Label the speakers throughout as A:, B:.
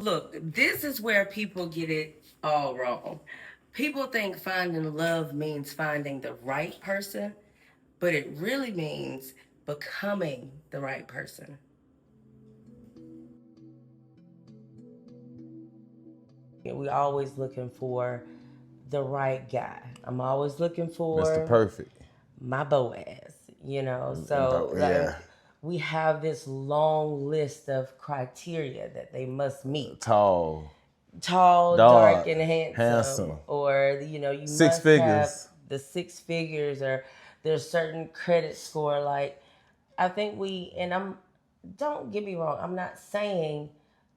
A: Look, this is where people get it all wrong. People think finding love means finding the right person, but it really means becoming the right person. We always looking for the right guy. I'm always looking
B: Mr.
A: for
B: Perfect.
A: my Boaz, you know.
B: About
A: So
B: yeah.
A: we have this long list of criteria that they must meet.
B: Tall,
A: Tall, dark,
B: dark,
A: and handsome,
B: handsome,
A: or you know, you
B: six
A: must have
B: figures.
A: the six figures, or there's certain credit score. Like, I think and I'm, don't get me wrong, I'm not saying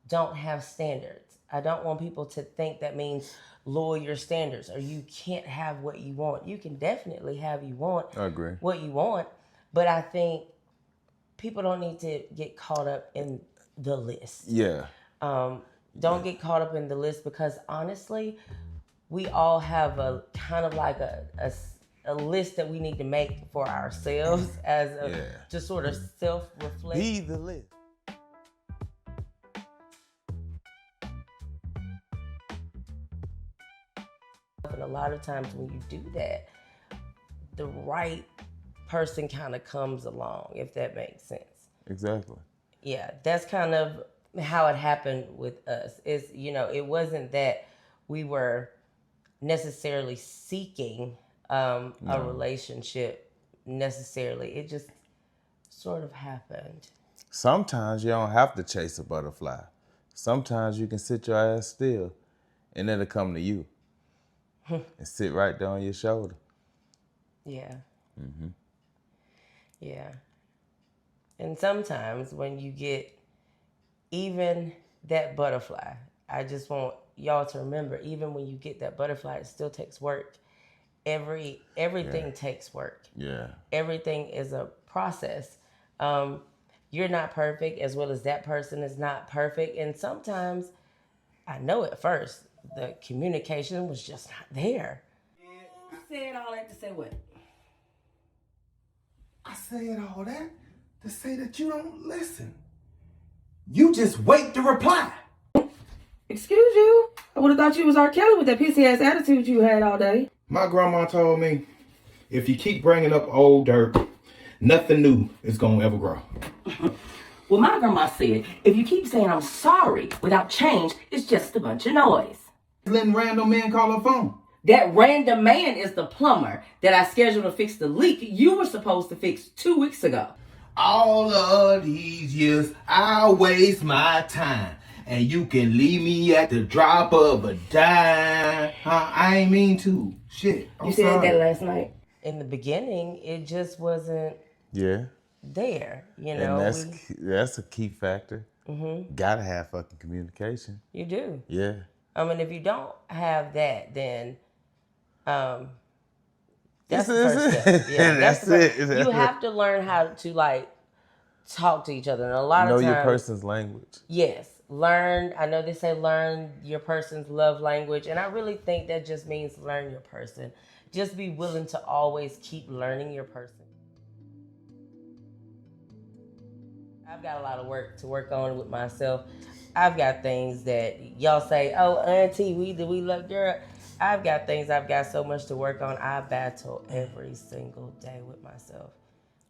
A: don't have standards. I don't want people to think that means lower your standards or you can't have what you want. You can definitely have you want
B: I agree.
A: what you want, but I think people don't need to get caught up in the list.
B: Yeah.
A: Don't get caught up in the list because honestly, we all have a kind of like a list that we need to make for ourselves as a
B: Yeah.
A: just sort of self-reflect.
B: Be the list.
A: And a lot of times when you do that, the right person kind of comes along, if that makes sense.
B: Exactly.
A: Yeah, that's kind of how it happened with us. Is, you know, it wasn't that we were necessarily seeking a relationship necessarily. It just sort of happened.
B: Sometimes you don't have to chase a butterfly. Sometimes you can sit your ass still and it'll come to you and sit right there on your shoulder.
A: Yeah. Yeah. And sometimes when you get even that butterfly, I just want y'all to remember, even when you get that butterfly, it still takes work. Everything takes work.
B: Yeah.
A: Everything is a process. You're not perfect, as well as that person is not perfect. And sometimes, I know at first, the communication was just not there. You said all that to say what?
C: I said all that to say that you don't listen. You just wait to reply.
A: Excuse you? I would have thought you was R. Kelly with that pissy ass attitude you had all day.
C: My grandma told me, if you keep bringing up old dirt, nothing new is gonna ever grow.
A: Well, my grandma said, if you keep saying I'm sorry without change, it's just a bunch of noise.
C: Letting random men call her phone.
A: That random man is the plumber that I scheduled to fix the leak you were supposed to fix 2 weeks ago.
C: All of these years, I waste my time. And you can leave me at the drop of a dime. I ain't mean to. Shit.
A: You said that last night. In the beginning, it just wasn't
B: Yeah.
A: there, you know.
B: And that's a key factor. Gotta have fucking communication.
A: You do.
B: Yeah.
A: I mean, if you don't have that, then that's
B: This
A: the
B: is
A: first
B: it.
A: step. Yeah,
B: That's it.
A: You have to learn how to like talk to each other, and a lot
B: Know
A: of times,
B: your person's language.
A: yes, learn. I know they say learn your person's love language, and I really think that just means learn your person. Just be willing to always keep learning your person. I've got a lot of work to work on with myself. I've got things that y'all say, oh, auntie, we love girl. I've got things, I've got so much to work on. I battle every single day with myself.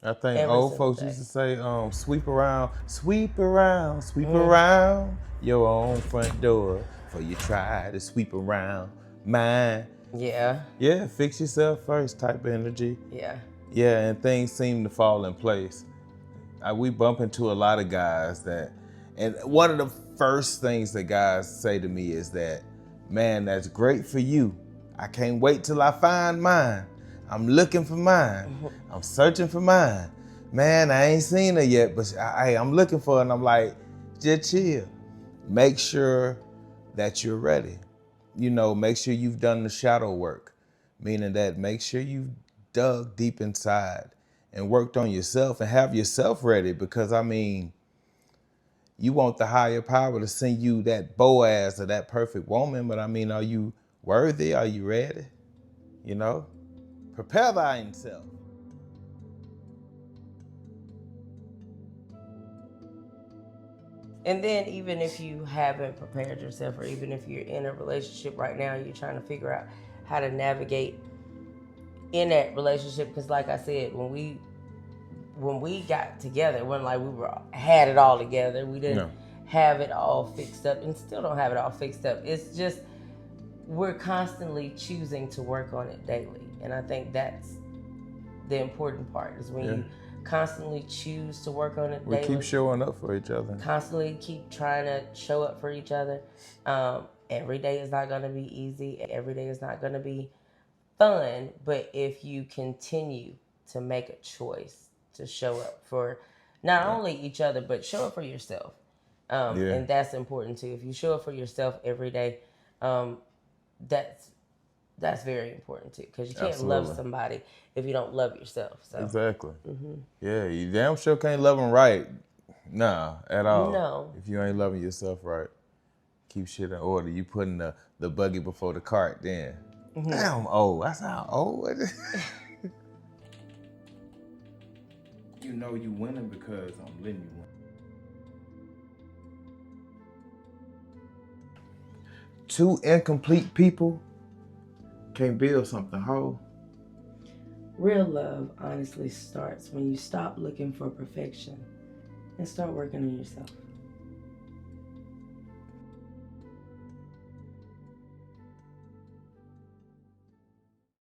B: I think
A: Every
B: old
A: single
B: folks
A: day.
B: used to say, sweep around, sweep around, sweep around your own front door before you try to sweep around mine.
A: Yeah,
B: Yeah, fix yourself first type of energy.
A: yeah.
B: Yeah, and things seem to fall in place. We bump into a lot of guys and one of the first things that guys say to me is that, man, that's great for you. I can't wait till I find mine. I'm looking for mine. I'm searching for mine. Man, I ain't seen her yet, but I'm looking for her. And I'm like, just chill. Make sure that you're ready. You know, make sure you've done the shadow work, meaning that make sure you've dug deep inside and worked on yourself and have yourself ready, because I mean, you want the higher power to send you that Boaz or that perfect woman, but I mean, are you worthy? Are you ready? You know, prepare thyself.
A: And then even if you haven't prepared yourself, or even if you're in a relationship right now, you're trying to figure out how to navigate in that relationship. Because like I said, when we got together, it wasn't like had it all together. We didn't have it all fixed up, and still don't have it all fixed up. It's just we're constantly choosing to work on it daily. And I think that's the important part, is when you constantly choose to work on it daily.
B: We keep showing up for each other.
A: Constantly keep trying to show up for each other. Every day is not going to be easy. Every day is not going to be fun. But if you continue to make a choice to show up for not only each other, but show up for yourself. And that's important too. If you show up for yourself every day, that's very important too, because you can't love somebody if you don't love yourself. So.
B: Exactly. Yeah, you damn sure can't love them right. Nah, at all.
A: No.
B: If you ain't loving yourself right, keep shit in order. You putting the buggy before the cart then. Damn old. That's how old it is.
C: You know you winning because I'm letting you win. Two incomplete people can't build something whole.
A: Real love honestly starts when you stop looking for perfection and start working on yourself.